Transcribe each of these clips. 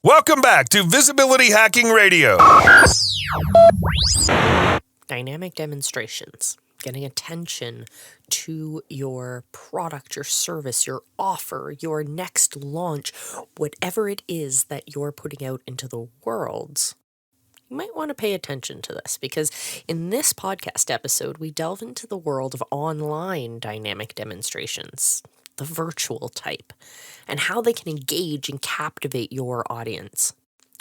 Welcome back to Visibility Hacking Radio. Dynamic demonstrations, getting attention to your product, your service, your offer, your next launch, whatever it is that you're putting out into the world. You might want to pay attention to this because in this podcast episode, we delve into the world of online dynamic demonstrations, the virtual type, and how they can engage and captivate your audience.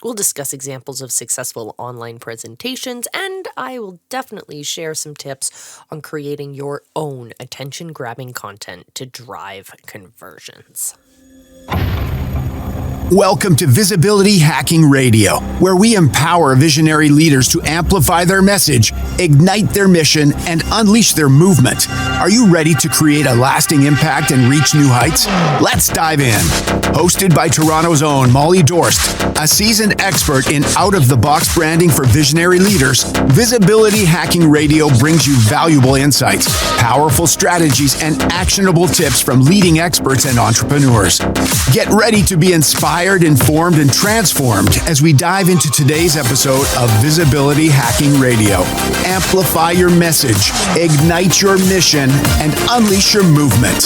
We'll discuss examples of successful online presentations, and I will definitely share some tips on creating your own attention-grabbing content to drive conversions. Welcome to Visibility Hacking Radio, where we empower visionary leaders to amplify their message, ignite their mission, and unleash their movement. Are you ready to create a lasting impact and reach new heights? Let's dive in. Hosted by Toronto's own Molle, a seasoned expert in out-of-the-box branding for visionary leaders, Visibility Hacking Radio brings you valuable insights, powerful strategies, and actionable tips from leading experts and entrepreneurs. Get ready to be inspired, informed, and transformed as we dive into today's episode of Visibility Hacking Radio. Amplify your message, ignite your mission, and unleash your movement.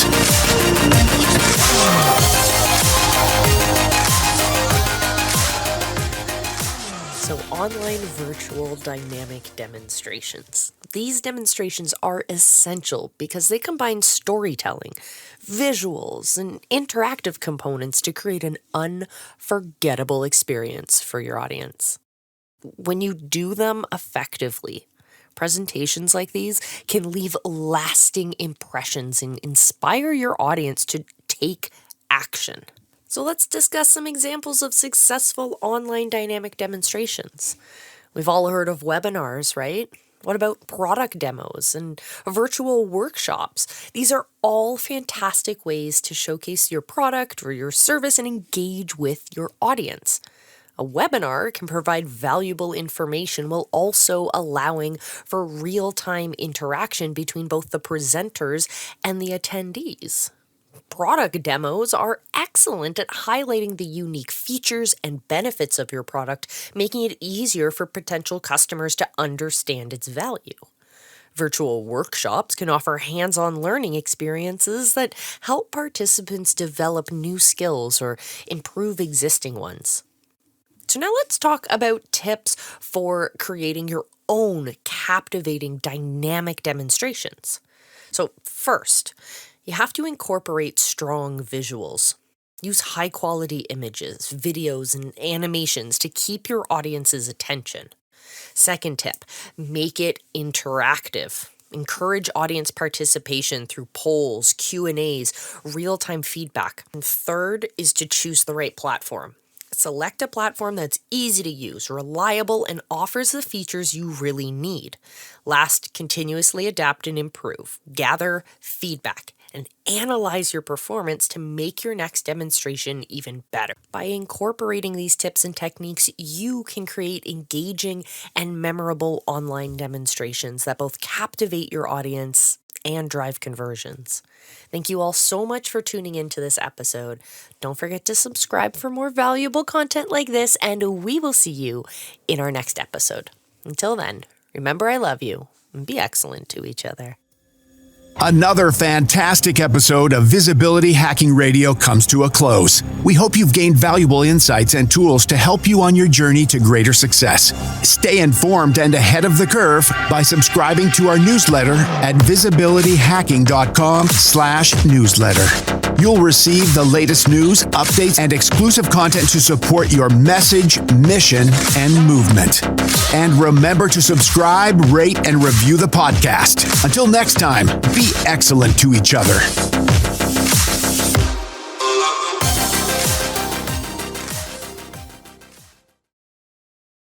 So, online virtual dynamic demonstrations. These demonstrations are essential because they combine storytelling, visuals, and interactive components to create an unforgettable experience for your audience. When you do them effectively, presentations like these can leave lasting impressions and inspire your audience to take action. So let's discuss some examples of successful online dynamic demonstrations. We've all heard of webinars, right? What about product demos and virtual workshops? These are all fantastic ways to showcase your product or your service and engage with your audience. A webinar can provide valuable information while also allowing for real-time interaction between both the presenters and the attendees. Product demos are excellent at highlighting the unique features and benefits of your product, making it easier for potential customers to understand its value. Virtual workshops can offer hands-on learning experiences that help participants develop new skills or improve existing ones. So now let's talk about tips for creating your own captivating dynamic demonstrations. So first, you have to incorporate strong visuals. Use high-quality images, videos, and animations to keep your audience's attention. Second tip, make it interactive. Encourage audience participation through polls, Q&As, real-time feedback. And third is to choose the right platform. Select a platform that's easy to use, reliable, and offers the features you really need. Last, continuously adapt and improve. Gather feedback and analyze your performance to make your next demonstration even better. By incorporating these tips and techniques, you can create engaging and memorable online demonstrations that both captivate your audience and drive conversions. Thank you all so much for tuning into this episode. Don't forget to subscribe for more valuable content like this, and we will see you in our next episode. Until then, remember I love you, and be excellent to each other. Another fantastic episode of Visibility Hacking Radio comes to a close. We hope you've gained valuable insights and tools to help you on your journey to greater success. Stay informed and ahead of the curve by subscribing to our newsletter at visibilityhacking.com/newsletter. You'll receive the latest news, updates, and exclusive content to support your message, mission, and movement. And remember to subscribe, rate, and review the podcast. Until next time, be excellent to each other.